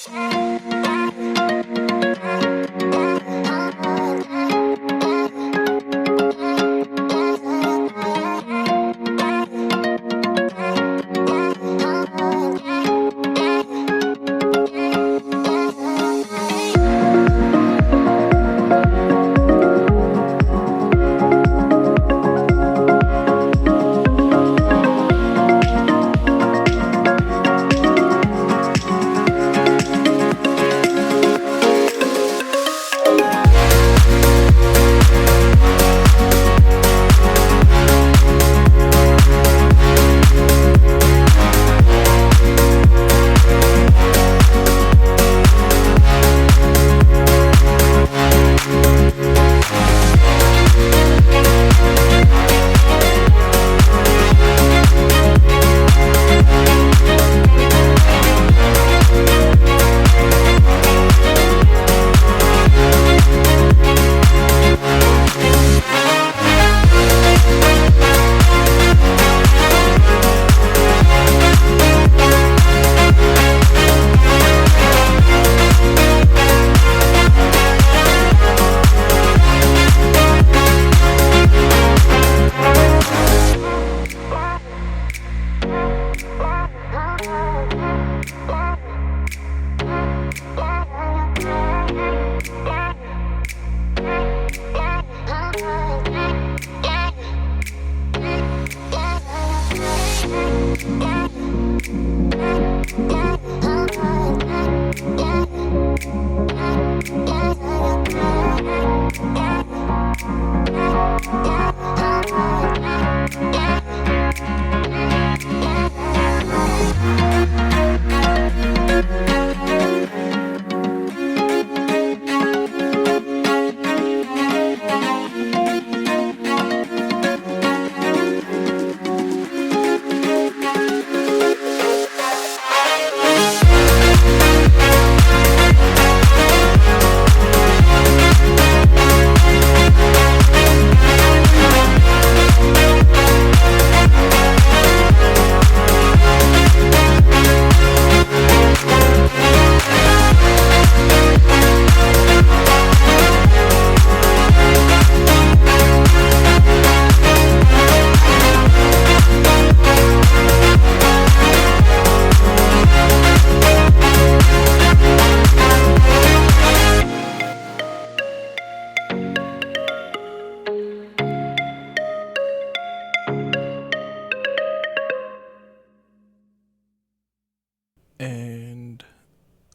And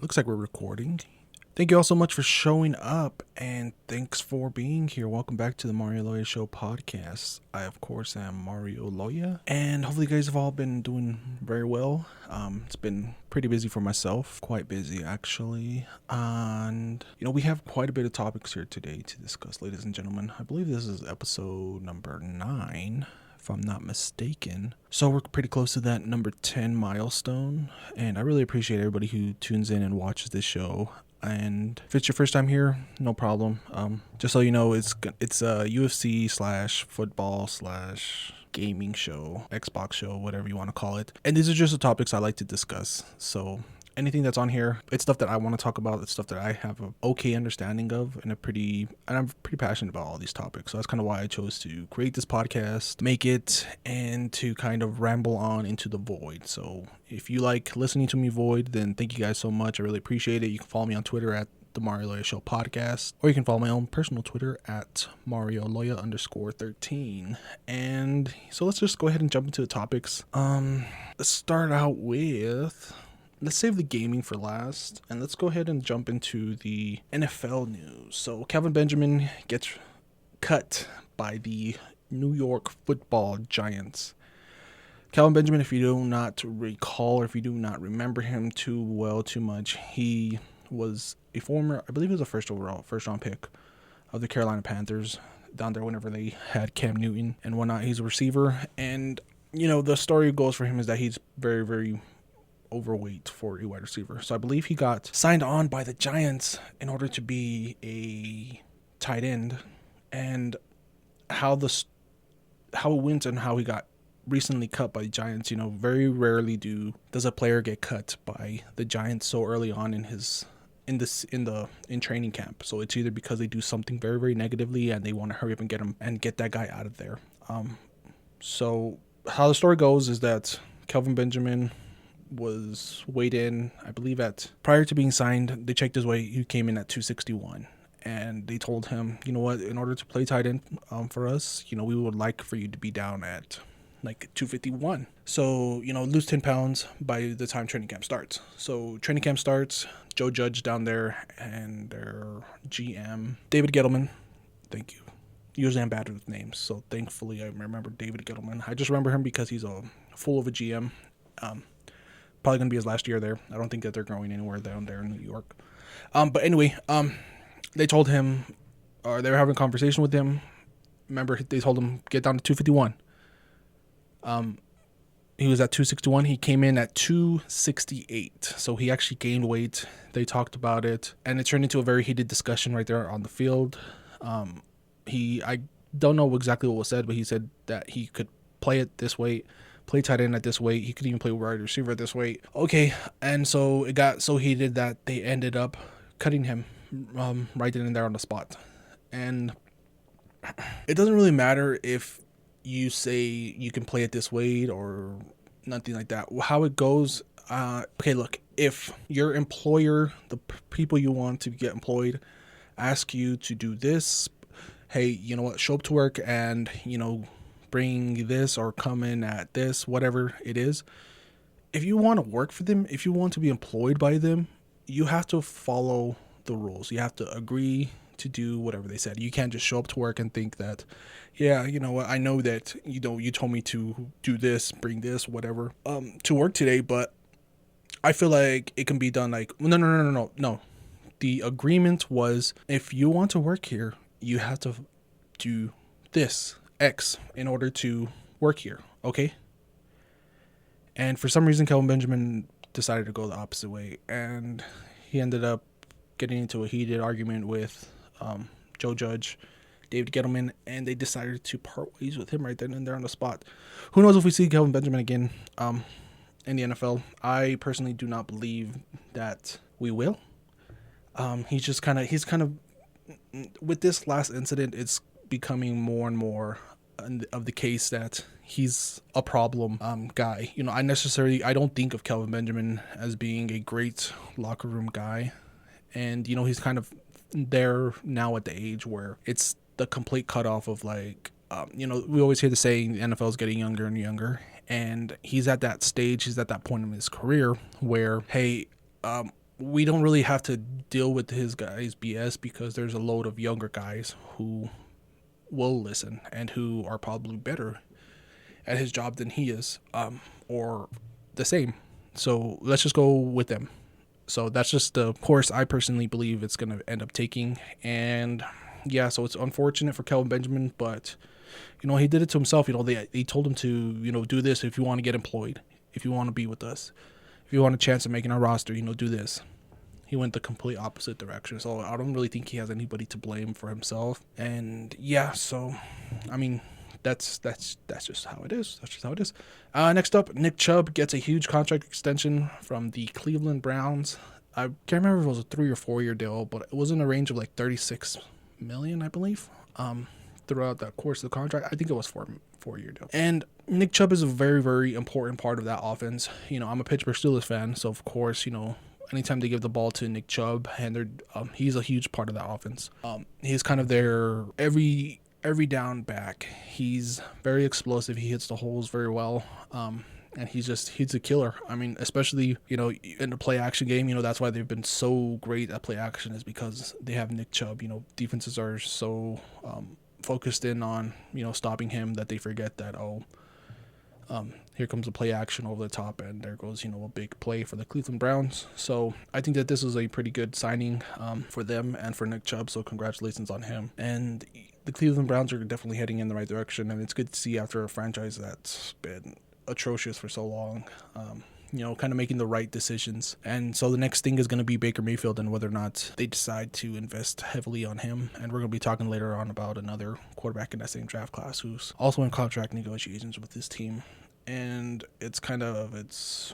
looks like we're recording. Thank you all so much for showing up, and thanks for being here. Welcome back to the Mario Loya Show podcast. I, of course, am Mario Loya, and hopefully you guys have all been doing very well. It's been pretty busy for myself, quite busy actually, and we have quite a bit of topics here today to discuss, ladies and gentlemen. I believe this is episode number 9. If I'm not mistaken. So we're pretty close to that number 10 milestone, and I really appreciate everybody who tunes in and watches this show. And if it's your first time here, no problem. Just so you know, it's a UFC / football / gaming show, Xbox show, whatever you want to call it. And these are just the topics I like to discuss. So anything that's on here, it's stuff that I want to talk about. It's stuff that I have an okay understanding of, and I'm pretty passionate about all these topics. So that's kind of why I chose to create this podcast, make it, and to kind of ramble on into the void. So if you like listening to me void, then thank you guys so much. I really appreciate it. You can follow me on Twitter at the Mario Loya Show podcast, or you can follow my own personal Twitter at Mario Loya _13. And so let's just go ahead and jump into the topics. Let's start out with, let's save the gaming for last, and let's go ahead and jump into the NFL news. So Kelvin Benjamin gets cut by the New York Football Giants. Kelvin Benjamin, if you do not recall, or if you do not remember him too much, he was a former, I believe he was a first round pick of the Carolina Panthers down there whenever they had Cam Newton and whatnot. He's a receiver, and the story goes for him is that he's very, very overweight for a wide receiver. So I believe he got signed on by the Giants in order to be a tight end, and how it went and how he got recently cut by the Giants. Very rarely does a player get cut by the Giants so early on in training camp. So it's either because they do something very, very negatively and they want to hurry up and get that guy out of there. So how the story goes is that Kelvin Benjamin was weighed in, I believe, prior to being signed, they checked his weight. He came in at 261. And they told him, you know what, in order to play tight end for us, we would like for you to be down at like 251. So, lose 10 pounds by the time training camp starts. So training camp starts, Joe Judge down there and their GM, David Gettleman. Thank you. Usually I'm bad with names, so thankfully I remember David Gettleman. I just remember him because he's a fool of a GM. Probably going to be his last year there. I don't think that they're going anywhere down there in New York. But anyway, they told him, or they were having a conversation with him. Remember, they told him, get down to 251. He was at 261. He came in at 268. So he actually gained weight. They talked about it, and it turned into a very heated discussion right there on the field. I don't know exactly what was said, but he said that he could play at this weight, play tight end at this weight. He could even play wide receiver at this weight. Okay, and so it got so heated that they ended up cutting him right then and there on the spot. And it doesn't really matter if you say you can play at this weight or nothing like that. How it goes, okay, look, if your employer, the people you want to get employed, ask you to do this, hey, you know what, show up to work and, bring this or come in at this, whatever it is. If you want to work for them, if you want to be employed by them, you have to follow the rules. You have to agree to do whatever they said. You can't just show up to work and think that, yeah, you know what, I know that, you told me to do this, bring this, whatever, to work today, but I feel like it can be done like, no. The agreement was, if you want to work here, you have to do this, X, in order to work here, okay? And for some reason, Kelvin Benjamin decided to go the opposite way, and he ended up getting into a heated argument with Joe Judge, David Gettleman, and they decided to part ways with him right then and there on the spot. Who knows if we see Kelvin Benjamin again in the NFL? I personally do not believe that we will. He's kind of, with this last incident, it's becoming more and more of the case that he's a problem guy. I don't think of Kelvin Benjamin as being a great locker room guy. And, he's kind of there now at the age where it's the complete cutoff of like, we always hear the saying the NFL is getting younger and younger. And he's at that stage, he's at that point in his career where, hey, we don't really have to deal with his guys' BS because there's a load of younger guys who will listen and who are probably better at his job than he is, or the same. So let's just go with them. So that's just the course I personally believe it's going to end up taking. And yeah, so it's unfortunate for Kelvin Benjamin, but he did it to himself. They told him to, do this if you want to get employed, if you want to be with us, if you want a chance of making our roster, do this. He went the complete opposite direction. So I don't really think he has anybody to blame for himself. And yeah, so I mean, that's just how it is. That's just how it is. Next up, Nick Chubb gets a huge contract extension from the Cleveland Browns. I can't remember if it was a 3 or 4 year deal, but it was in a range of like $36 million, I believe. Throughout the course of the contract, I think it was 4-year deal. And Nick Chubb is a very, very important part of that offense. I'm a Pittsburgh Steelers fan, so of course, anytime they give the ball to Nick Chubb, and he's a huge part of that offense. He's kind of their every down back. He's very explosive. He hits the holes very well. And he's a killer. I mean, especially, in the play action game, that's why they've been so great at play action, is because they have Nick Chubb. Defenses are so focused in on, stopping him that they forget that, here comes a play action over the top, and there goes, a big play for the Cleveland Browns. So I think that this is a pretty good signing for them and for Nick Chubb, so congratulations on him. And the Cleveland Browns are definitely heading in the right direction, and it's good to see after a franchise that's been atrocious for so long, kind of making the right decisions. And so the next thing is going to be Baker Mayfield and whether or not they decide to invest heavily on him. And we're going to be talking later on about another quarterback in that same draft class who's also in contract negotiations with his team. And it's kind of, it's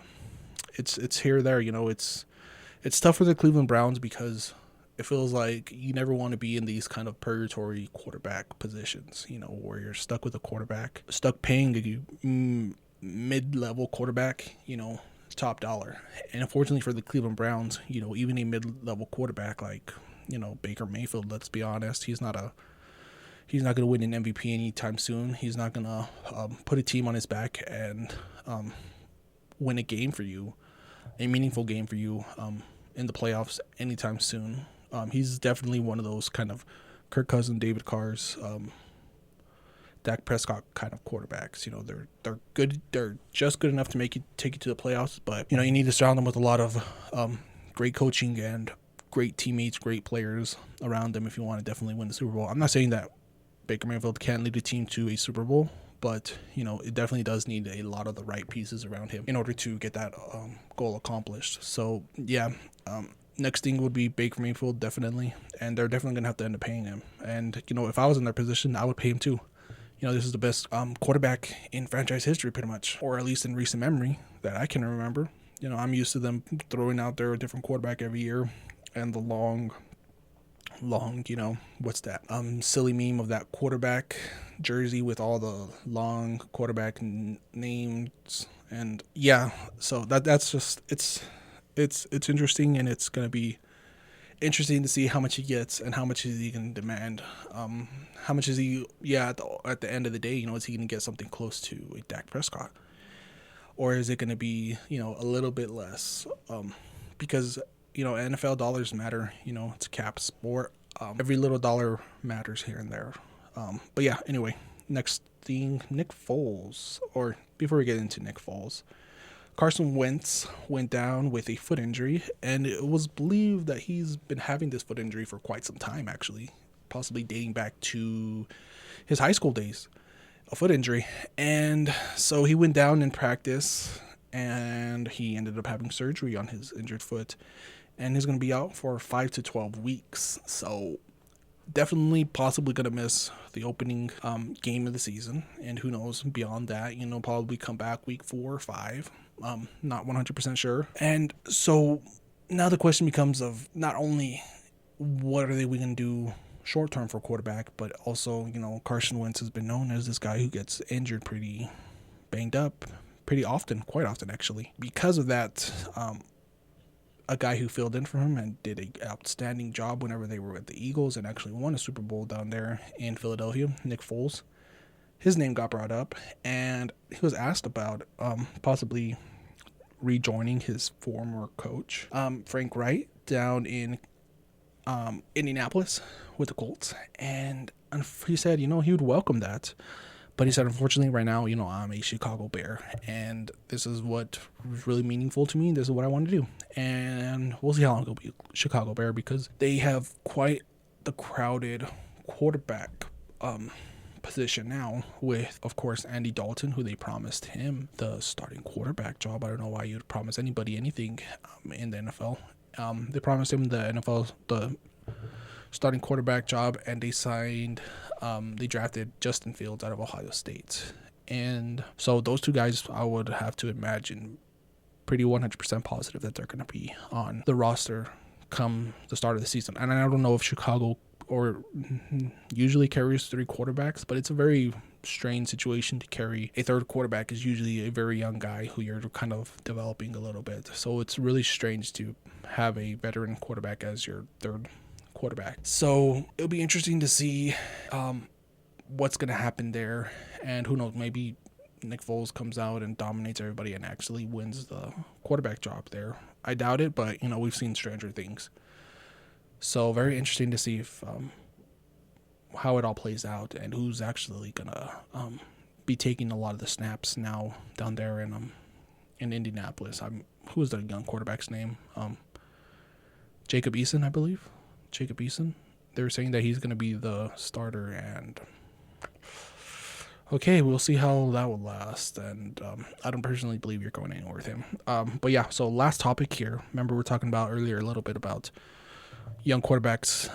here or there, it's tough for the Cleveland Browns because it feels like you never want to be in these kind of purgatory quarterback positions, where you're stuck with a quarterback, stuck paying a mid-level quarterback, top dollar. And unfortunately for the Cleveland Browns, even a mid-level quarterback like, Baker Mayfield, let's be honest, he's not going to win an MVP anytime soon. He's not going to put a team on his back and win a game for you, a meaningful game for you in the playoffs anytime soon. He's definitely one of those kind of Kirk Cousins, David Carr's, Dak Prescott kind of quarterbacks. They're good. They're just good enough to take you to the playoffs. But you need to surround them with a lot of great coaching and great teammates, great players around them if you want to definitely win the Super Bowl. I'm not saying that Baker Mayfield can't lead a team to a Super Bowl, but it definitely does need a lot of the right pieces around him in order to get that goal accomplished. So yeah. Next thing would be Baker Mayfield, definitely, and they're definitely going to have to end up paying him. And, if I was in their position, I would pay him too. This is the best quarterback in franchise history, pretty much, or at least in recent memory that I can remember. I'm used to them throwing out there a different quarterback every year, and the long, what's that? Silly meme of that quarterback jersey with all the long quarterback names, and yeah, so that's just it's interesting, and it's gonna be interesting to see how much he gets and how much is he going to demand. How much is he? Yeah, at the end of the day, is he going to get something close to a Dak Prescott, or is it going to be a little bit less? Because NFL dollars matter. It's a cap sport. Every little dollar matters here and there. But yeah, anyway, next thing, Nick Foles. Or before we get into Nick Foles, Carson Wentz went down with a foot injury, and it was believed that he's been having this foot injury for quite some time, actually, possibly dating back to his high school days, a foot injury. And so he went down in practice, and he ended up having surgery on his injured foot, and he's going to be out for 5 to 12 weeks. So definitely possibly going to miss the opening game of the season, and who knows beyond that, probably come back week 4 or 5. Not 100% sure. And so now the question becomes of not only what are we going to do short term for quarterback, but also, Carson Wentz has been known as this guy who gets injured pretty banged up pretty often, quite often actually. Because of that, a guy who filled in for him and did an outstanding job whenever they were with the Eagles and actually won a Super Bowl down there in Philadelphia, Nick Foles. His name got brought up, and he was asked about possibly rejoining his former coach, Frank Wright, down in Indianapolis with the Colts. And he said, he would welcome that. But he said, unfortunately, right now, I'm a Chicago Bear, and this is what was really meaningful to me. This is what I want to do. And we'll see how long it'll be Chicago Bear, because they have quite the crowded quarterback position now with, of course, Andy Dalton, who they promised him the starting quarterback job. I don't know why you'd promise anybody anything in the NFL. They promised him the starting quarterback job, and they drafted Justin Fields out of Ohio State. And so those two guys, I would have to imagine, pretty 100% positive that they're going to be on the roster come the start of the season. And I don't know if Chicago usually carries 3 quarterbacks, but it's a very strange situation to carry a third quarterback. Is usually a very young guy who you're kind of developing a little bit. So it's really strange to have a veteran quarterback as your third quarterback. So it'll be interesting to see what's going to happen there. And who knows, maybe Nick Foles comes out and dominates everybody and actually wins the quarterback job there. I doubt it, but, we've seen stranger things. So very interesting to see if how it all plays out and who's actually going to be taking a lot of the snaps now down there in Indianapolis. Who was the young quarterback's name? Jacob Eason, I believe. Jacob Eason. They were saying that he's going to be the starter, and Okay, we'll see how that will last, and I don't personally believe you're going anywhere with him. But yeah, so last topic here. Remember, we were talking about earlier a little bit about young quarterbacks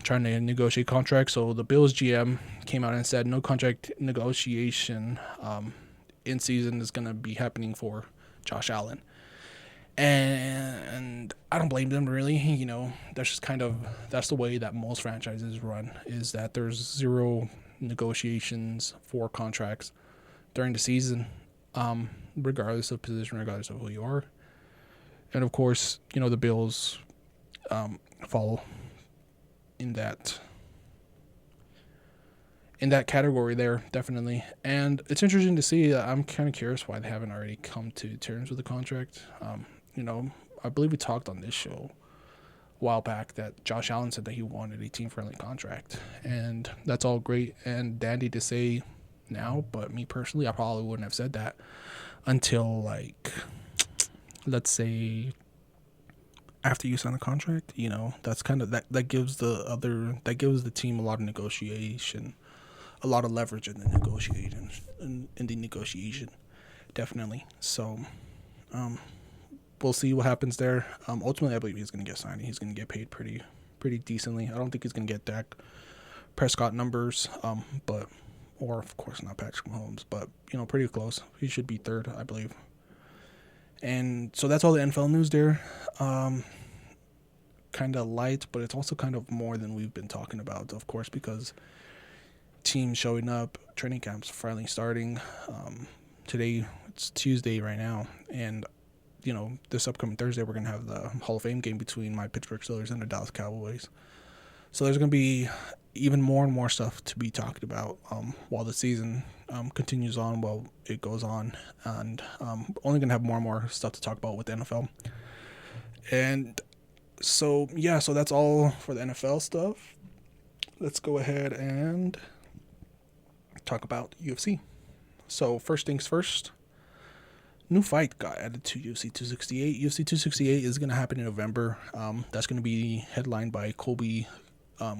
trying to negotiate contracts. So the Bills GM came out and said no contract negotiation in season is going to be happening for Josh Allen. And I don't blame them really. That's just that's the way that most franchises run, is that there's zero negotiations for contracts during the season, regardless of position, regardless of who you are. And of course, the Bills follow in that category there, definitely. And it's interesting to see. I'm kind of curious why they haven't already come to terms with the contract. I believe we talked on this show a while back that Josh Allen said that he wanted a team-friendly contract, and that's all great and dandy to say now, but me personally, I probably wouldn't have said that until, like, let's say after you sign the contract. That's kind of that gives the team a lot of negotiation, a lot of leverage in the negotiation, definitely. So we'll see what happens there. Ultimately, I believe he's going to get signed. He's going to get paid pretty decently. I don't think he's going to get Dak Prescott numbers, or of course not Patrick Mahomes, but pretty close. He should be third, I believe. And so that's all the NFL news there. Kind of light, but it's also kind of more than we've been talking about, of course, because teams showing up, training camps finally starting. Today, it's Tuesday right now, and this upcoming Thursday, we're going to have the Hall of Fame game between my Pittsburgh Steelers and the Dallas Cowboys. So there's going to be even more and more stuff to be talked about while the season continues on, while it goes on. And only going to have more and more stuff to talk about with the NFL. And so, yeah, so that's all for the NFL stuff. Let's go ahead and talk about UFC. So first things first. New fight got added to UFC 268. UFC 268 is going to happen in November. That's going to be headlined by Colby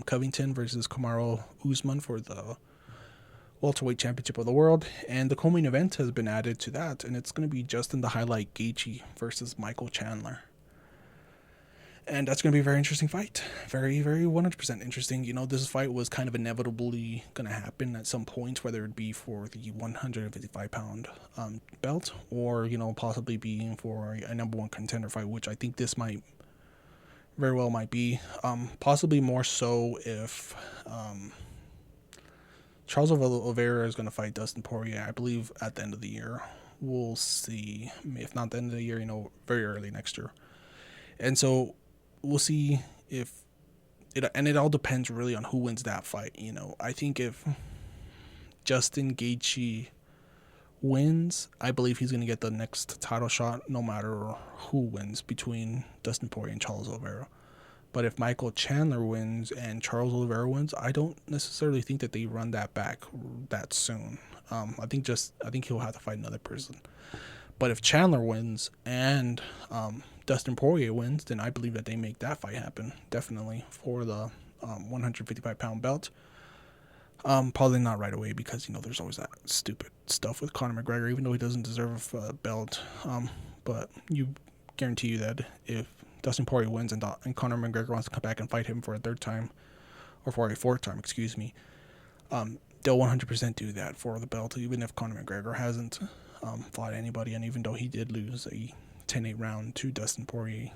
Covington versus Kamaru Usman for the welterweight championship of the world. And the co-main event has been added to that, and it's going to be Justin the Highlight Gaethje versus Michael Chandler. And that's going to be a very interesting fight. Very, very 100% interesting. This fight was kind of inevitably going to happen at some point, whether it be for the 155-pound belt or, possibly being for a number one contender fight, which I think this might very well might be. Possibly more so if Charles Oliveira is going to fight Dustin Poirier, I believe, at the end of the year. We'll see. If not the end of the year, very early next year. And so we'll see if it all depends really on who wins that fight. I think if Justin Gaethje wins, I believe he's going to get the next title shot no matter who wins between Dustin Poirier and Charles Oliveira. But if Michael Chandler wins and Charles Oliveira wins, I don't necessarily think that they run that back that soon. I think he'll have to fight another person. But if Chandler wins and Dustin Poirier wins, then I believe that they make that fight happen, definitely, for the 155-pound belt. Probably not right away because, there's always that stupid stuff with Conor McGregor, even though he doesn't deserve a belt. But you guarantee you that if Dustin Poirier wins and Conor McGregor wants to come back and fight him for a third time, or for a fourth time, they'll 100% do that for the belt, even if Conor McGregor hasn't fought anybody, and even though he did lose a 10-8 round to Dustin Poirier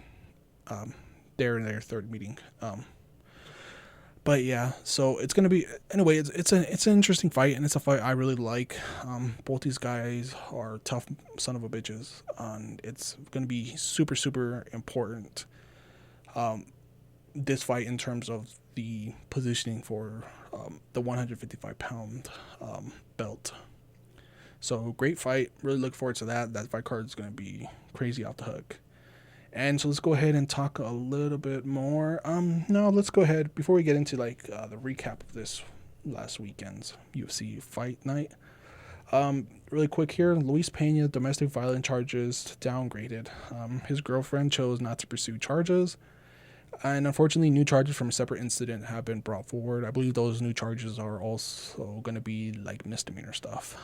there in their third meeting. But yeah, so it's gonna be anyway. It's an interesting fight, and it's a fight I really like. Both these guys are tough son of a bitches, and it's gonna be super super important. This fight in terms of the positioning for the 155-pound belt. So great fight. Really look forward to that. That fight card is going to be crazy off the hook. And so let's go ahead and talk a little bit more. Let's go ahead before we get into the recap of this last weekend's UFC fight night. Really quick here, Luis Pena, domestic violence charges downgraded. His girlfriend chose not to pursue charges. And unfortunately, new charges from a separate incident have been brought forward. I believe those new charges are also going to be like misdemeanor stuff.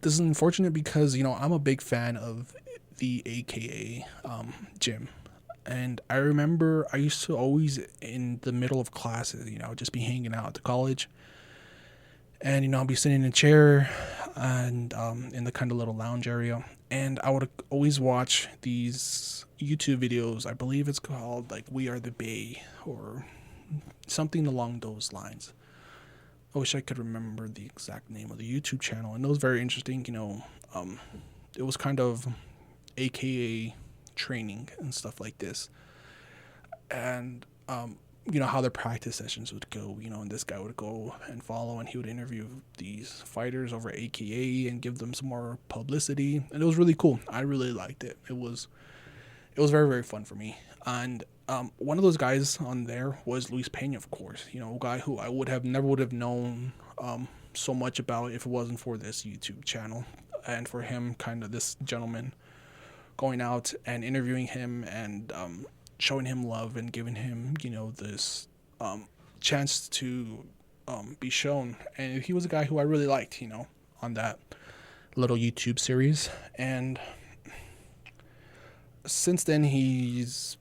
This is unfortunate because, I'm a big fan of the AKA gym. And I remember I used to always, in the middle of classes, just be hanging out at the college. And, I'll be sitting in a chair and in the kind of little lounge area. And I would always watch these YouTube videos. I believe it's called like We Are the Bay or something along those lines. I wish I could remember the exact name of the YouTube channel. And it was very interesting. It was kind of AKA training and stuff like this. And, how their practice sessions would go, and this guy would go and follow and he would interview these fighters over AKA and give them some more publicity. And it was really cool. I really liked it. It was very, very fun for me. And one of those guys on there was Luis Pena, of course, a guy who I never would have known so much about if it wasn't for this YouTube channel and for him, kind of this gentleman going out and interviewing him and showing him love and giving him, this chance to be shown. And he was a guy who I really liked, on that little YouTube series. And since then, he's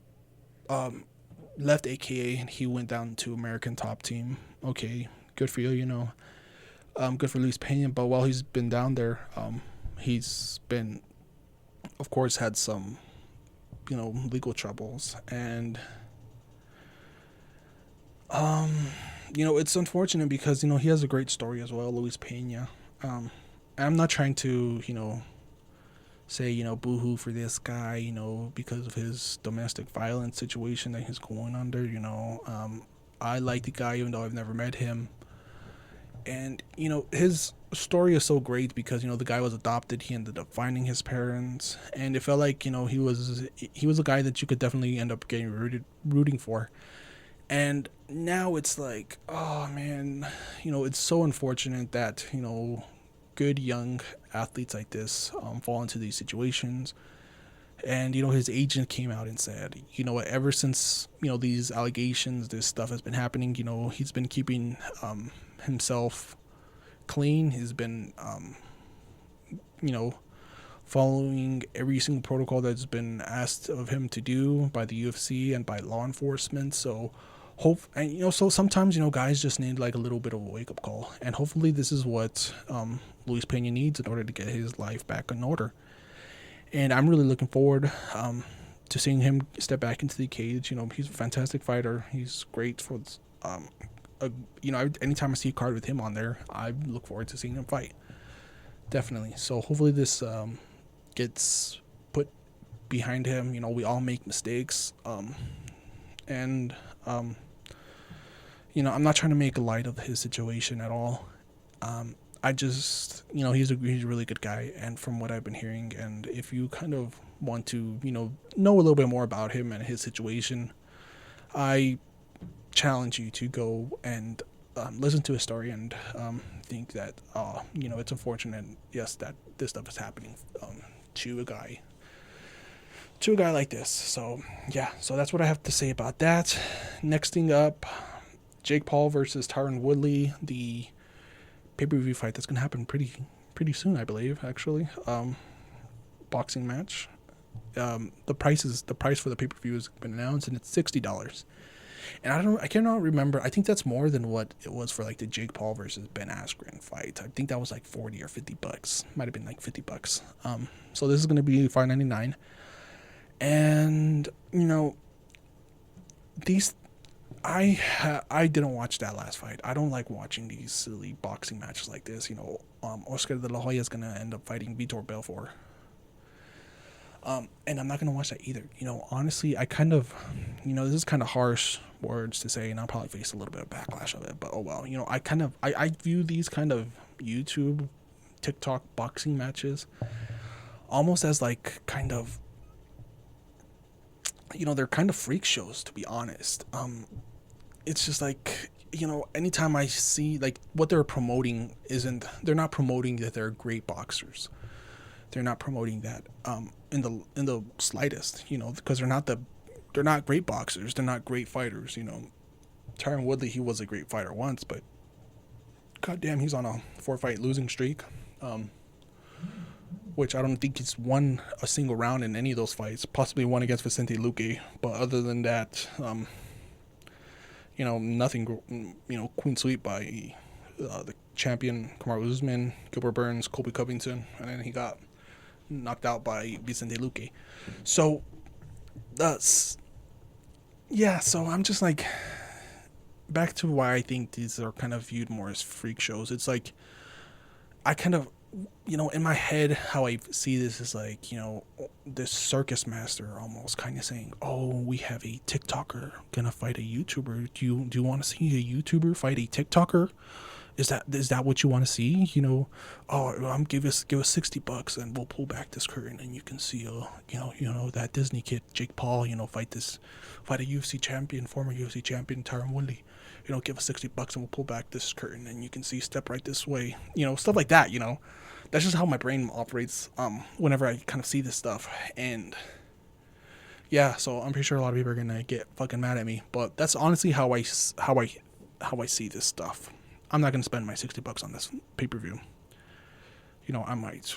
left AKA and he went down to American Top Team. Okay, good for you, good for Luis Pena. But while he's been down there, he's been, of course, had some legal troubles. And it's unfortunate because he has a great story as well, Luis Pena. I'm not trying to say boo-hoo for this guy, because of his domestic violence situation that he's going under. I like the guy even though I've never met him. And his story is so great because the guy was adopted. He ended up finding his parents, and it felt like he was a guy that you could definitely end up getting rooting for. And now it's like, oh man, it's so unfortunate that good young athletes like this fall into these situations. And his agent came out and said, ever since these allegations, this stuff has been happening, he's been keeping himself clean. He's been following every single protocol that's been asked of him to do by the UFC and by law enforcement. So so sometimes guys just need like a little bit of a wake-up call, and hopefully this is what Luis Pena needs in order to get his life back in order. And I'm really looking forward to seeing him step back into the cage. He's a fantastic fighter. He's great for anytime I see a card with him on there, I look forward to seeing him fight. Definitely. So hopefully this gets put behind him. We all make mistakes. And I'm not trying to make light of his situation at all. I just, he's a really good guy, and from what I've been hearing, and if you kind of want to, know a little bit more about him and his situation, I challenge you to go and listen to his story and think that, it's unfortunate, yes, that this stuff is happening to a guy like this. So, yeah, so that's what I have to say about that. Next thing up, Jake Paul versus Tyron Woodley, the pay-per-view fight that's going to happen pretty soon, I believe, actually. Boxing match. The price for the pay-per-view has been announced, and it's $60. And I cannot remember. I think that's more than what it was for like the Jake Paul versus Ben Askren fight. I think that was like $40 or $50. Might have been like $50. So this is going to be $5.99. And these, I didn't watch that last fight. I don't like watching these silly boxing matches like this. Oscar de la Hoya is gonna end up fighting Vitor Belfort. And I'm not gonna watch that either. Honestly, I kind of, this is kind of harsh words to say, and I'll probably face a little bit of backlash of it. But oh well. I view these kind of YouTube, TikTok boxing matches almost as like kind of, they're kind of freak shows, to be honest. It's just like, anytime I see like what they're promoting they're not promoting that they're great boxers. They're not promoting that in the slightest, because they're they're not great boxers. They're not great fighters. Tyron Woodley, he was a great fighter once, but goddamn, he's on a 4-fight losing streak. Which I don't think he's won a single round in any of those fights. Possibly one against Vicente Luque, but other than that, nothing. Clean sweep by the champion Kamaru Usman, Gilbert Burns, Colby Covington, and then he got knocked out by Vicente Luque. So that's So I'm just like, back to why I think these are kind of viewed more as freak shows. It's like, I kind of, in my head, how I see this is like, this circus master almost kind of saying, oh, we have a TikToker gonna fight a YouTuber. Do you want to see a YouTuber fight a TikToker? Is that what you want to see? Give us $60 and we'll pull back this curtain and you can see that Disney kid Jake Paul fight a UFC champion, former UFC champion Tyron Woodley. Give us $60 and we'll pull back this curtain and you can see step right this way. Stuff like that. That's just how my brain operates. Whenever I kind of see this stuff, and yeah, so I'm pretty sure a lot of people are gonna get fucking mad at me, but that's honestly how I see this stuff. I'm not gonna spend my $60 on this pay-per-view. I might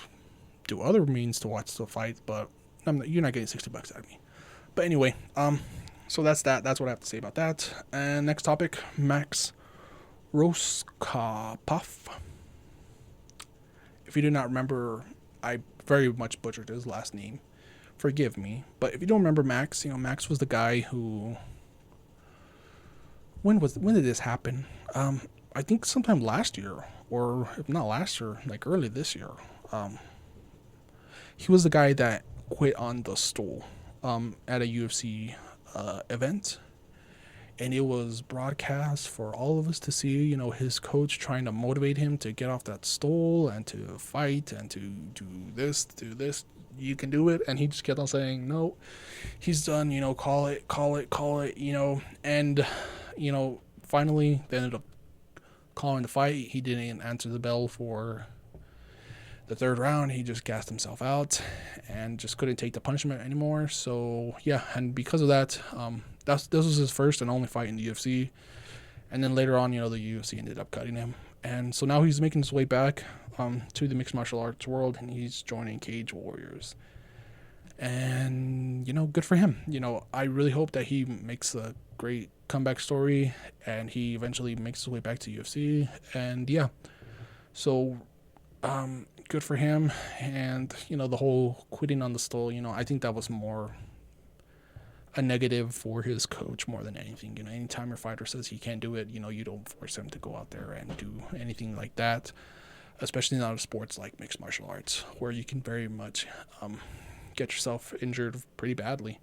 do other means to watch the fight, but you're not getting $60 out of me. But anyway, so that's that. That's what I have to say about that. And next topic, Max Roskopov. If you do not remember, I very much butchered his last name. Forgive me. But if you don't remember Max, Max was the guy who... When did this happen? I think sometime last year, or if not last year, like early this year. He was the guy that quit on the stool at a UFC event. And it was broadcast for all of us to see, his coach trying to motivate him to get off that stool and to fight and to do this. You can do it. And he just kept on saying, no, he's done, call it, and, finally they ended up calling the fight. He didn't answer the bell for the third round. He just gassed himself out and just couldn't take the punishment anymore. So yeah, and because of that, this was his first and only fight in the UFC. And then later on, the UFC ended up cutting him, and so now he's making his way back to the mixed martial arts world, and he's joining Cage Warriors. And good for him. I really hope that he makes a great comeback story and he eventually makes his way back to UFC. And yeah, so good for him. And the whole quitting on the stool, I think that was more a negative for his coach more than anything. Anytime your fighter says he can't do it, you don't force him to go out there and do anything like that, especially not in sports like mixed martial arts, where you can very much get yourself injured pretty badly,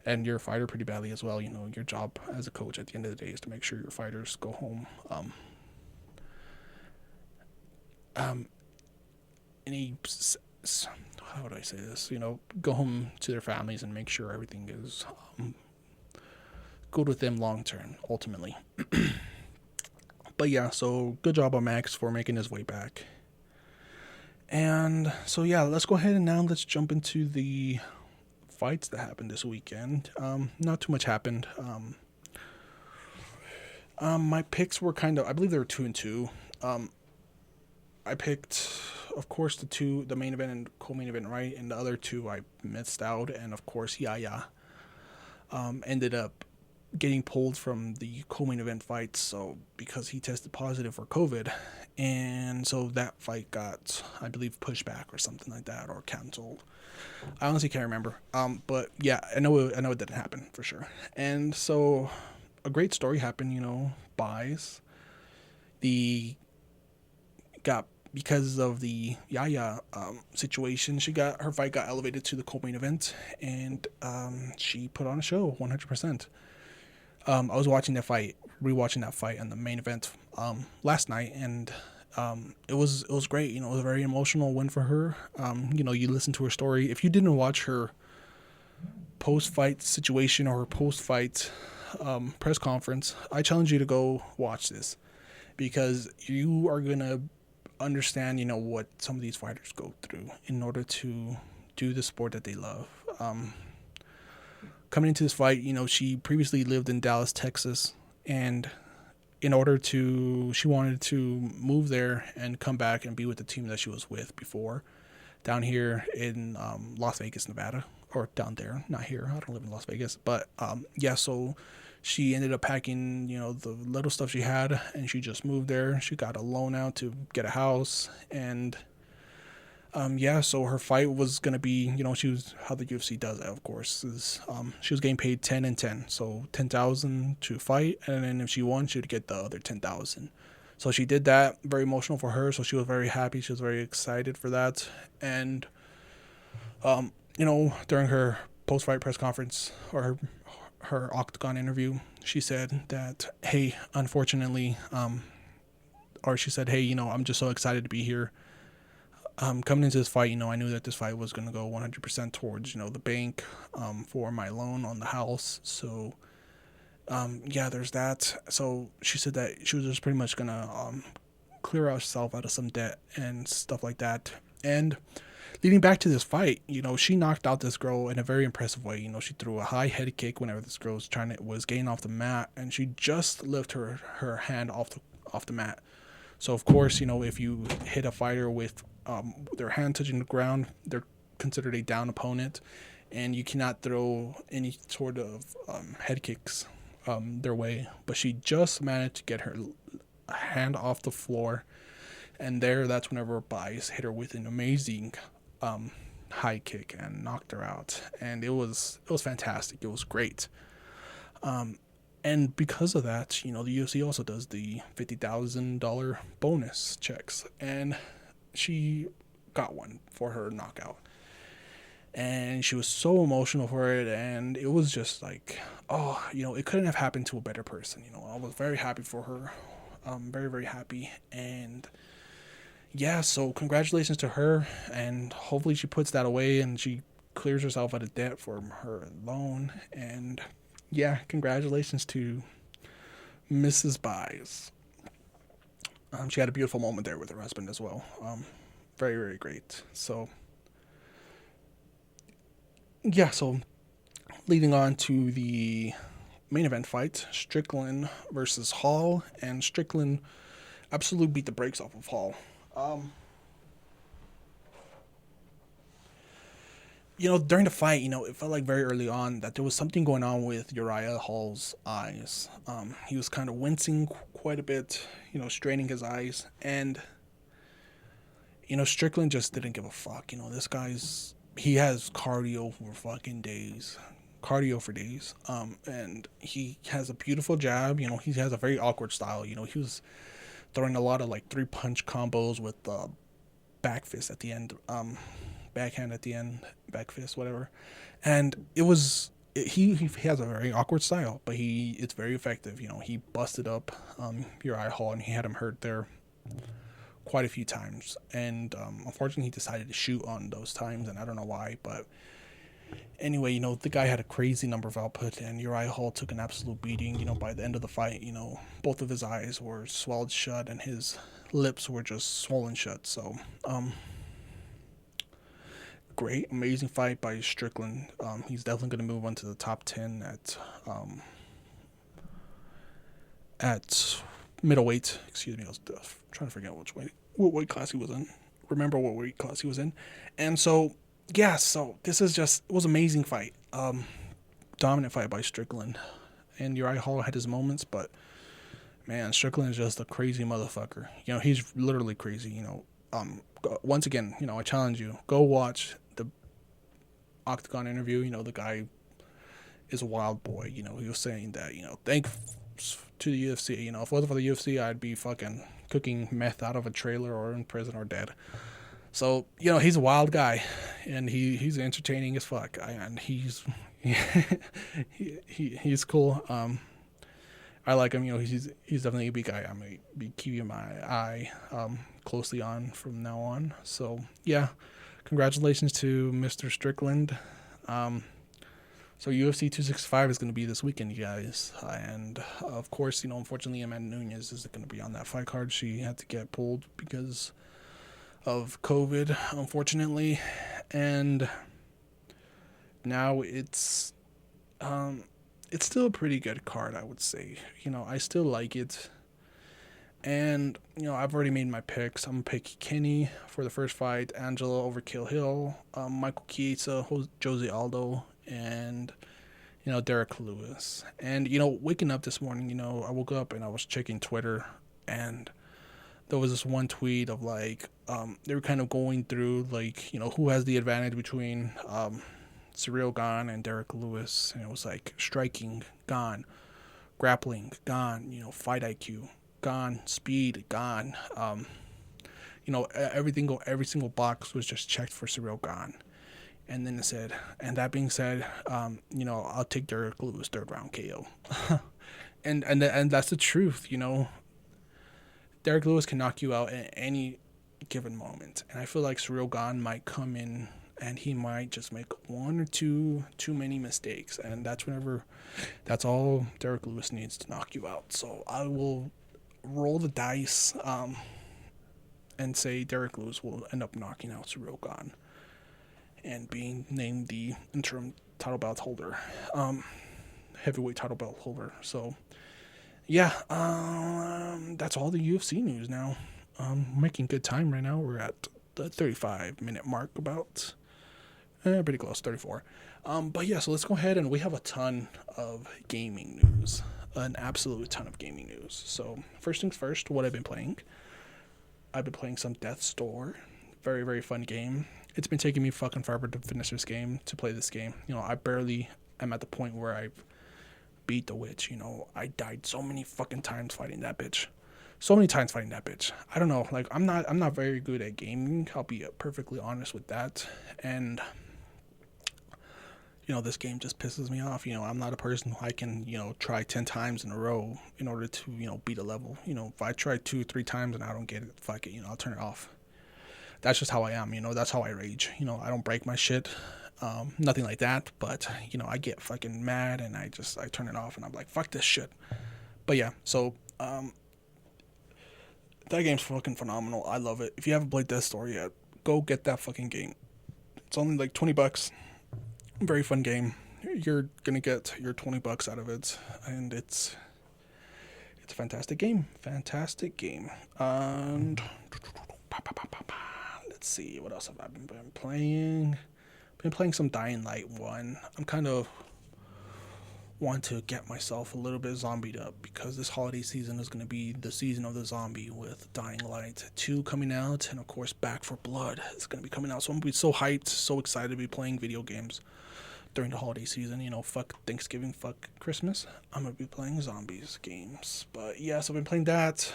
and your fighter pretty badly as well. Your job as a coach at the end of the day is to make sure your fighters go home how would I say this? Go home to their families and make sure everything is good with them long term, ultimately. But yeah, so good job on Max for making his way back. And so yeah, let's go ahead and now let's jump into the fights that happened this weekend. Not too much happened. My picks were I believe they were 2-2. I picked, of course, the main event and co-main event right, and the other two I missed out, and of course Yaya ended up getting pulled from the co-main event fight, so because he tested positive for COVID, and so that fight got, I believe, pushed back or something like that, or canceled. I honestly can't remember. But yeah, I know it didn't happen for sure. And so a great story happened. Buys because of the Yaya situation, her fight got elevated to the co-main event, and she put on a show 100%. I was watching rewatching that fight and the main event last night, and it was great. It was a very emotional win for her. You listen to her story. If you didn't watch her post-fight situation or her post-fight press conference, I challenge you to go watch this, because you are gonna understand, what some of these fighters go through in order to do the sport that they love. coming into this fight, she previously lived in Dallas, Texas, and she wanted to move there and come back and be with the team that she was with before, down here in Las Vegas, Nevada, or down there, not here. I don't live in Las Vegas, but so she ended up packing, the little stuff she had, and she just moved there. She got a loan out to get a house, and so her fight was gonna be, she was, how the UFC does that, of course, is she was getting paid 10 and 10, so 10,000 to fight, and then if she won, she would get the other 10,000. So she did that. Very emotional for her. So she was very happy. She was very excited for that. And during her post-fight press conference, or her octagon interview, she said that, hey, unfortunately, or she said, hey, I'm just so excited to be here. Coming into this fight, I knew that this fight was going to go 100% towards, the bank, for my loan on the house. So, there's that. So she said that she was just pretty much going to, clear herself out of some debt and stuff like that. And leading back to this fight, she knocked out this girl in a very impressive way. She threw a high head kick whenever this girl was getting off the mat, and she just lifted her hand off the mat. So of course, if you hit a fighter with their hand touching the ground, they're considered a down opponent, and you cannot throw any sort of head kicks their way. But she just managed to get her hand off the floor, and that's whenever Bice hit her with an amazing high kick and knocked her out, and it was fantastic. It was great. And because of that, the UFC also does the $50,000 bonus checks, and she got one for her knockout. And she was so emotional for it, and it was just like, it couldn't have happened to a better person. I was very happy for her, very, very happy. And so congratulations to her, and hopefully she puts that away and she clears herself out of debt for her loan. And congratulations to Mrs. Bice. She had a beautiful moment there with her husband as well. Very, very great. So, so leading on to the main event fight, Strickland versus Hall, and Strickland absolutely beat the brakes off of Hall. During the fight, it felt like very early on that there was something going on with Uriah Hall's eyes. He was kind of wincing quite a bit, straining his eyes. And, Strickland just didn't give a fuck. He has cardio for fucking days. Cardio for days. And he has a beautiful jab. He has a very awkward style. He was throwing a lot of, 3-punch combos with back fist at the end. Backhand at the end, back fist, whatever. And he has a very awkward style, but it's very effective. He busted up Uriah Hall, and he had him hurt there quite a few times. And unfortunately, he decided to shoot on those times, and I don't know why. But anyway, the guy had a crazy number of output, and Uriah Hall took an absolute beating. By the end of the fight, both of his eyes were swelled shut, and his lips were just swollen shut. So, great, amazing fight by Strickland. He's definitely going to move on to the top 10 at middleweight. Excuse me, I was trying to forget what weight class he was in. Remember what weight class he was in. And so, so this is it was an amazing fight. Dominant fight by Strickland. And Uriah Hall had his moments, but man, Strickland is just a crazy motherfucker. He's literally crazy. Once again, I challenge you, go watch the octagon interview. The guy is a wild boy. He was saying that, thanks to the UFC, if it wasn't for the UFC, I'd be fucking cooking meth out of a trailer or in prison or dead. So, he's a wild guy, and he's entertaining as fuck, and he's he's cool. I like him. He's definitely a big guy. I might be keeping my eye closely on from now on. So congratulations to Mr. Strickland. So UFC 265 is going to be this weekend, you guys. And of course, unfortunately, Amanda Nunes isn't going to be on that fight card. She had to get pulled because of COVID, unfortunately. And now it's it's still a pretty good card, I would say. I still like it. And, I've already made my picks. I'm going to pick Kenny for the first fight, Angela over Kill Hill, Michael Chiesa, Jose Aldo, and, Derek Lewis. And, waking up this morning, I woke up and I was checking Twitter, and there was this one tweet of like, they were kind of going through, like, who has the advantage between Cyril Gane and Derek Lewis. And it was like striking, Gane, grappling, Gane, fight IQ, Gane, speed, Gane. Every single box was just checked for Cyril Gane. And then it said, and that being said, I'll take Derek Lewis third round KO. and that's the truth. Derek Lewis can knock you out at any given moment, and I feel like Cyril Gane might come in and he might just make one or two too many mistakes, and that's all Derek Lewis needs to knock you out. So I will roll the dice and say Derek Lewis will end up knocking out Cyril Gane and being named the interim title belt holder, heavyweight title belt holder. So yeah, that's all the UFC news now. Making good time right now. We're at the 35-minute mark, about pretty close, 34. But yeah, so let's go ahead, and we have a ton of gaming news, an absolute ton of gaming news. So first things first, what I've been playing. I've been playing some Death's Door. Very, very fun game. It's been taking me fucking forever to finish this game, to play this game. I barely am at the point where I've beat the witch. I died so many fucking times fighting that bitch. I don't know, like I'm not very good at gaming. I'll be perfectly honest with that. And this game just pisses me off. I'm not a person who I can, try 10 times in a row in order to, beat a level. If I try 2-3 times and I don't get it, fuck it, I'll turn it off. That's just how I am, that's how I rage. I don't break my shit. Nothing like that, but I get fucking mad and I turn it off and I'm like, fuck this shit. But yeah, so that game's fucking phenomenal. I love it. If you haven't played Death's Door yet, go get that fucking game. It's only like $20. Very fun game. You're gonna get your $20 out of it, and it's a fantastic game. And let's see, what else have I been playing? Been playing some Dying Light 1. I'm kind of want to get myself a little bit zombied up because this holiday season is going to be the season of the zombie, with Dying Light 2 coming out, and of course Back for Blood is going to be coming out. So I'm going to be so hyped, so excited to be playing video games during the holiday season. Fuck Thanksgiving, fuck Christmas. I'm going to be playing zombies games. But yeah, so I've been playing that.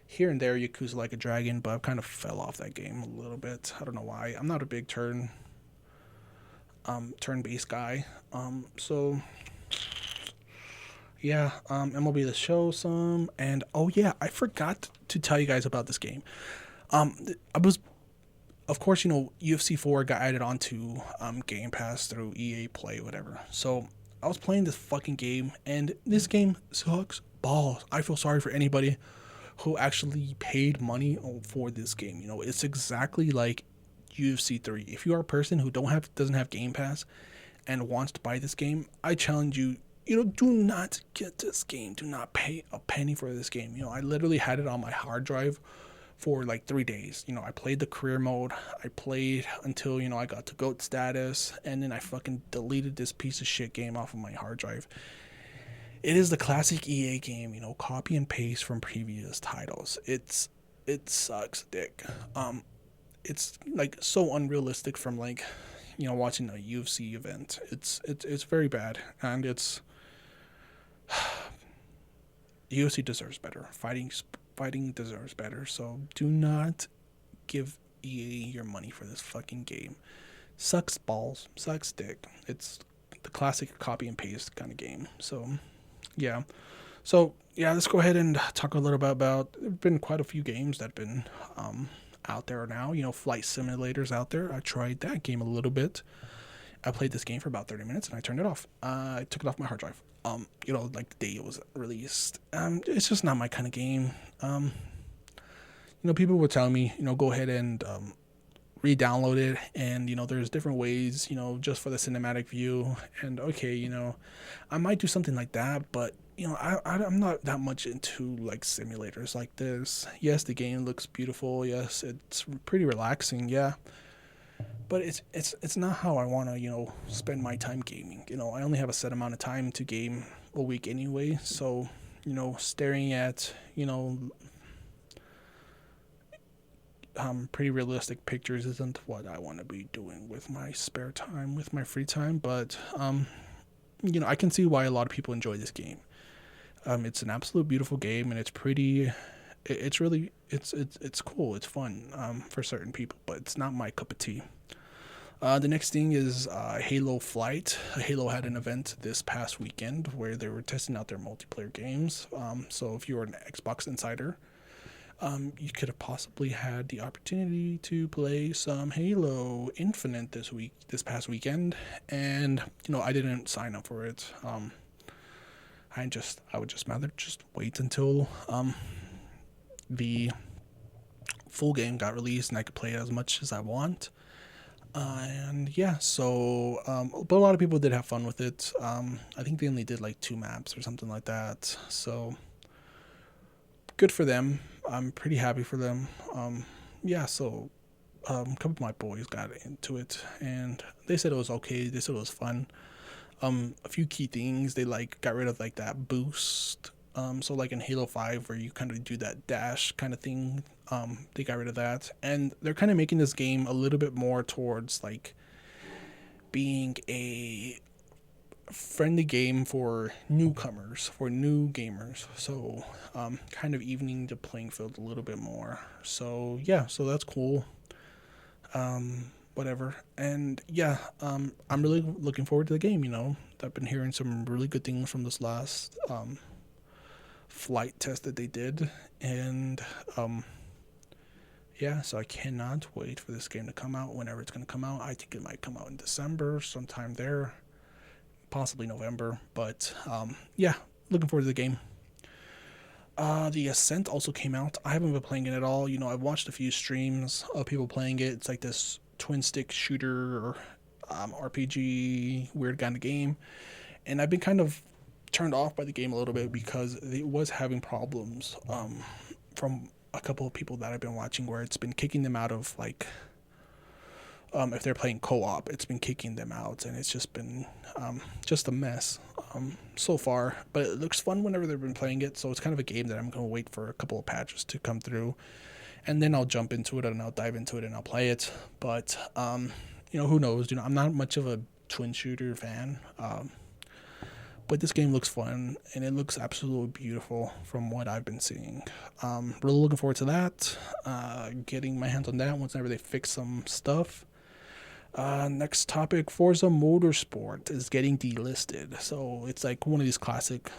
Here and there, Yakuza Like a Dragon, but I've kind of fell off that game a little bit. I don't know why. I'm not a big turn-based guy. So yeah, MLB The Show some, and oh yeah, I forgot to tell you guys about this game. I was, of course, UFC 4 got added onto Game Pass through EA Play, whatever. So I was playing this fucking game, and this game sucks balls. I feel sorry for anybody who actually paid money for this game. It's exactly like UFC 3. If you are a person who doesn't have Game Pass and wants to buy this game, I challenge you, do not get this game. Do not pay a penny for this game. I literally had it on my hard drive for like 3 days. I played the career mode. I played until, I got to GOAT status, and then I fucking deleted this piece of shit game off of my hard drive. It is the classic EA game, copy and paste from previous titles. It sucks dick. It's like so unrealistic from like, watching a UFC event. It's very bad, and UFC deserves better. Fighting deserves better. So do not give EA your money for this fucking game. Sucks balls, sucks dick. It's the classic copy and paste kind of game. So yeah. Let's go ahead and talk a little bit about. There have been quite a few games that have been out there now. Flight simulators out there. I tried that game a little bit. I played this game for about 30 minutes and I turned it off. I took it off my hard drive. Like the day it was released. It's just not my kind of game. People would tell me, go ahead and re-download it, and there's different ways, just for the cinematic view. And okay, I might do something like that, but I'm not that much into like simulators like this. Yes, the game looks beautiful. Yes, it's pretty relaxing. Yeah, but it's not how I want to spend my time gaming. I only have a set amount of time to game a week anyway. So staring at pretty realistic pictures isn't what I want to be doing with my spare time, with my free time. But I can see why a lot of people enjoy this game. It's an absolute beautiful game, and it's pretty. It's really it's cool. It's fun for certain people, but it's not my cup of tea. The next thing is Halo Flight. Halo had an event this past weekend where they were testing out their multiplayer games. So if you were an Xbox insider, you could have possibly had the opportunity to play some Halo Infinite this past weekend, and I didn't sign up for it. I would just rather just wait until the full game got released and I could play it as much as I want. And yeah, so but a lot of people did have fun with it. I think they only did like 2 maps or something like that. So good for them. I'm pretty happy for them. Yeah, so a couple of my boys got into it, and they said it was okay. They said it was fun. A few key things, they like got rid of like that boost. So like in Halo 5 where you kind of do that dash kind of thing, they got rid of that, and they're kind of making this game a little bit more towards like being a friendly game for newcomers, for new gamers. So kind of evening the playing field a little bit more. So yeah, so that's cool. Whatever. And yeah, I'm really looking forward to the game. I've been hearing some really good things from this last flight test that they did, and yeah, so I cannot wait for this game to come out whenever it's going to come out. I think it might come out in December, sometime there, possibly November. But yeah, looking forward to the game. The Ascent also came out. I haven't been playing it at all. I've watched a few streams of people playing it. It's like this twin stick shooter or RPG weird kind of game, and I've been kind of turned off by the game a little bit because it was having problems from a couple of people that I've been watching, where it's been kicking them out of like if they're playing co-op, it's been kicking them out, and it's just been just a mess so far. But it looks fun whenever they've been playing it, so it's kind of a game that I'm going to wait for a couple of patches to come through, and then I'll jump into it and I'll dive into it and I'll play it. But who knows? I'm not much of a twin shooter fan. But this game looks fun, and it looks absolutely beautiful from what I've been seeing. Really looking forward to that. Getting my hands on that whenever they fix some stuff. Next topic, Forza Motorsport is getting delisted. So it's like one of these classic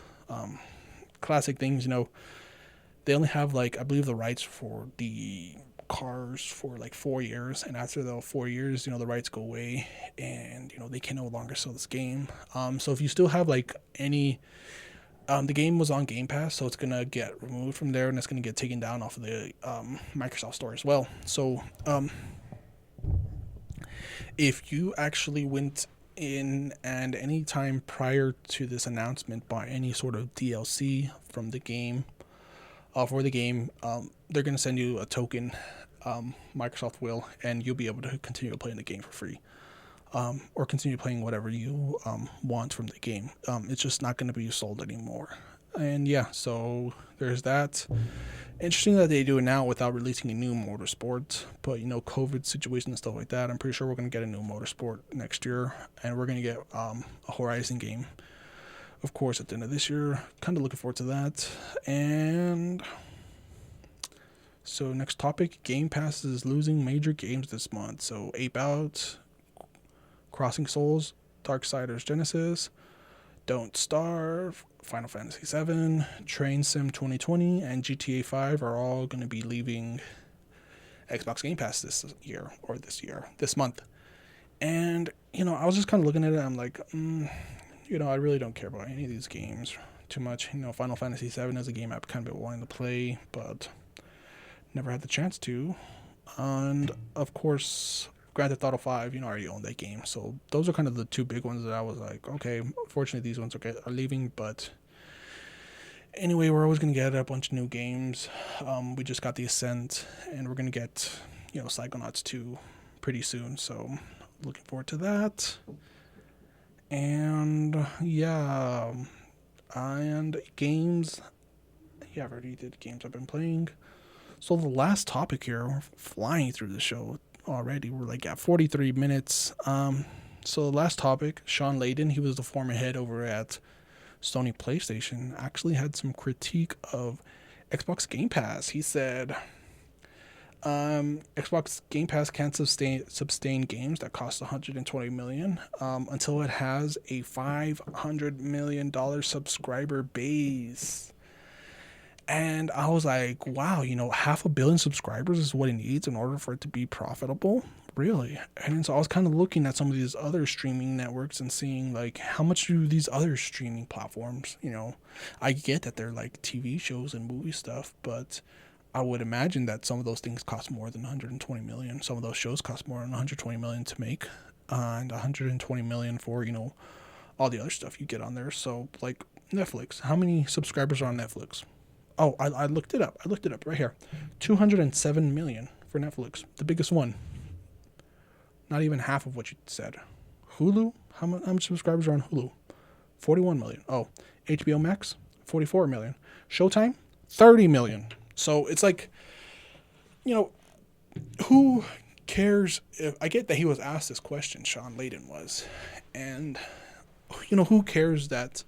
things. They only have like, I believe, the rights for the cars for like 4 years, and after the 4 years the rights go away, and they can no longer sell this game. So if you still have like any the game was on Game Pass, so it's gonna get removed from there, and it's gonna get taken down off of the Microsoft Store as well. So if you actually went in and any time prior to this announcement bought any sort of DLC from the game, for the game, they're going to send you a token, Microsoft will, and you'll be able to continue playing the game for free, or continue playing whatever you want from the game. It's just not going to be sold anymore. And yeah, so there's that. Interesting that they do it now without releasing a new Motorsport, but COVID situation and stuff like that, I'm pretty sure we're going to get a new Motorsport next year, and we're going to get a Horizon game, of course, at the end of this year. Kind of looking forward to that. And so next topic, Game Pass is losing major games this month. So Ape Out, Crossing Souls, Darksiders Genesis, Don't Starve, Final Fantasy VII, Train Sim 2020, and GTA 5 are all going to be leaving Xbox Game Pass this month. And I was just kind of looking at it, I'm like, I really don't care about any of these games too much. Final Fantasy VII is a game I've kind of been wanting to play, but never had the chance to. And of course, Grand Theft Auto 5, I already own that game. So those are kind of the two big ones that I was like, okay, unfortunately these ones are leaving. But anyway, we're always going to get a bunch of new games. We just got the Ascent, and we're going to get, Psychonauts 2 pretty soon. So looking forward to that. And yeah, and games. Yeah, I've already did games I've been playing. So the last topic here, we're flying through the show already. We're like at 43 minutes. So the last topic, Sean Layden, he was the former head over at Sony PlayStation, actually had some critique of Xbox Game Pass. He said, Xbox Game Pass can't sustain games that cost $120 million until it has a $500 million subscriber base. And I was like, wow, 500 million subscribers is what it needs in order for it to be profitable? Really? And so I was kind of looking at some of these other streaming networks and seeing, like, how much do these other streaming platforms, I get that they're like TV shows and movie stuff, but I would imagine that some of those things cost more than 120 million. Some of those shows cost more than 120 million to make, and 120 million for, all the other stuff you get on there. So, like, Netflix, how many subscribers are on Netflix? Oh, I looked it up. Right here. 207 million for Netflix. The biggest one. Not even half of what you said. Hulu? How much subscribers are on Hulu? 41 million. Oh, HBO Max? 44 million. Showtime? 30 million. So it's like, who cares if... I get that he was asked this question, Sean Layden was. And, who cares that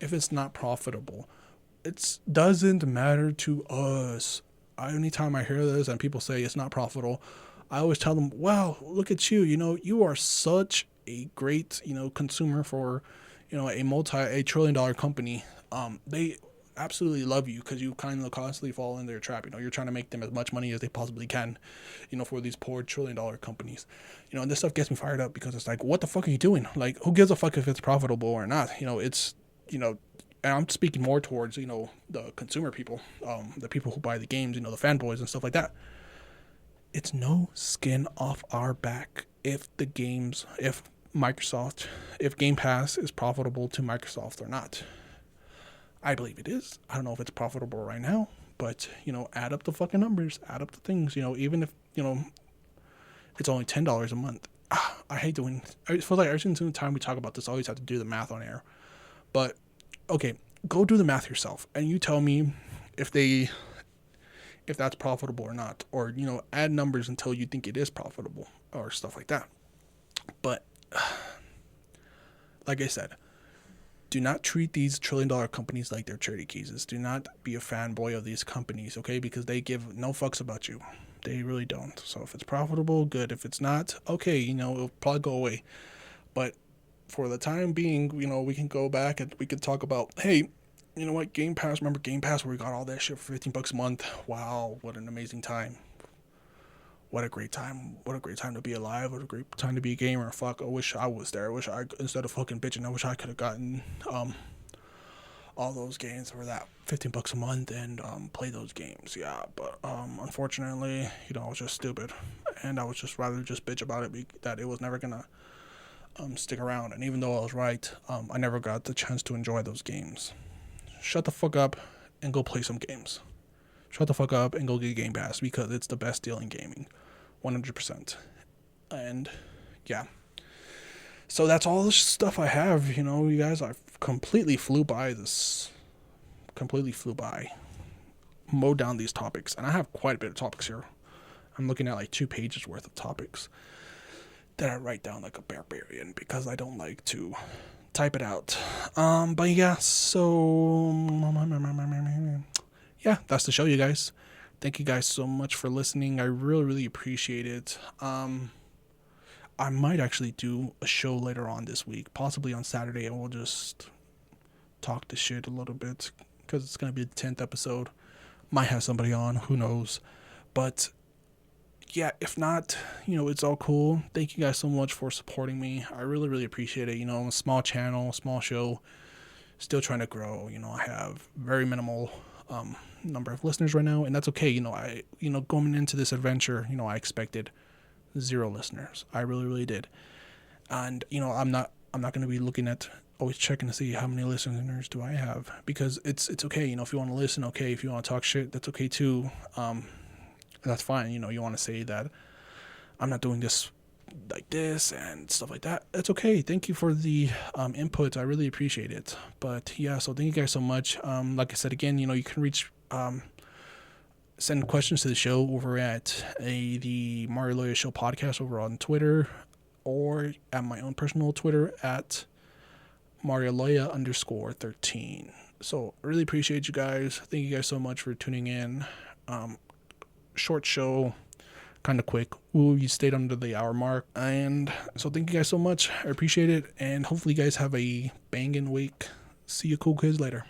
if it's not profitable? It doesn't matter to us. Anytime I hear this and people say it's not profitable, I always tell them, wow, look at you. You are such a great, consumer for, a trillion-dollar company. They absolutely love you because you kind of constantly fall in their trap. You're trying to make them as much money as they possibly can, for these poor trillion-dollar companies. And this stuff gets me fired up because it's like, what the fuck are you doing? Like, who gives a fuck if it's profitable or not? It's, and I'm speaking more towards, the consumer people, the people who buy the games, the fanboys and stuff like that. It's no skin off our back if Game Pass is profitable to Microsoft or not. I believe it is. I don't know if it's profitable right now, but, add up the fucking numbers, add up the things, even if, it's only $10 a month. I hate doing, it feels like every single time we talk about this, I always have to do the math on air. But, okay, go do the math yourself, and you tell me if that's profitable or not, or, add numbers until you think it is profitable or stuff like that. But like I said, do not treat these trillion-dollar companies like they're charity cases. Do not be a fanboy of these companies, okay? Because they give no fucks about you. They really don't. So if it's profitable, good. If it's not, okay, it'll probably go away. But for the time being, we can go back and we can talk about, hey, you know what, Game Pass, remember Game Pass where we got all that shit for $15 a month? Wow, what an amazing time. What a great time. What a great time to be alive. What a great time to be a gamer. Fuck, I wish I was there. I wish instead of fucking bitching, I wish I could have gotten all those games for that $15 a month and play those games. Yeah, but unfortunately, I was just stupid. And I was just rather just bitch about it, that it was never gonna stick around. And even though I was right, I never got the chance to enjoy those games. Shut the fuck up and go play some games. Shut the fuck up and go get Game Pass because it's the best deal in gaming. 100%. And yeah. So that's all the stuff I have. You guys, I completely flew by. Mowed down these topics. And I have quite a bit of topics here. I'm looking at like 2 pages worth of topics that I write down like a barbarian because I don't like to type it out. But yeah, so yeah, that's the show, you guys. Thank you guys so much for listening. I really, really appreciate it. I might actually do a show later on this week, possibly on Saturday, and we'll just talk the shit a little bit because it's going to be the 10th episode. Might have somebody on, who knows. But yeah, if not, it's all cool. Thank you guys so much for supporting me. I really, really appreciate it. I'm a small channel, small show, still trying to grow. I have very minimal number of listeners right now, and that's okay. Going into this adventure, I expected 0 listeners. I really did. And I'm not going to be looking at always checking to see how many listeners do I have, because it's okay. If you want to listen, okay. If you want to talk shit, that's okay too. That's fine. You want to say that I'm not doing this like this and stuff like that. That's okay. Thank you for the input. I really appreciate it. But yeah, so thank you guys so much. Like I said again, you can reach send questions to the show over at the Mario Loya Show podcast over on Twitter, or at my own personal Twitter at Mario Loya _13. So I really appreciate you guys. Thank you guys so much for tuning in. Short show, kind of quick. Ooh, you stayed under the hour mark. And so thank you guys so much. I appreciate it. And hopefully you guys have a banging week. See you cool kids later.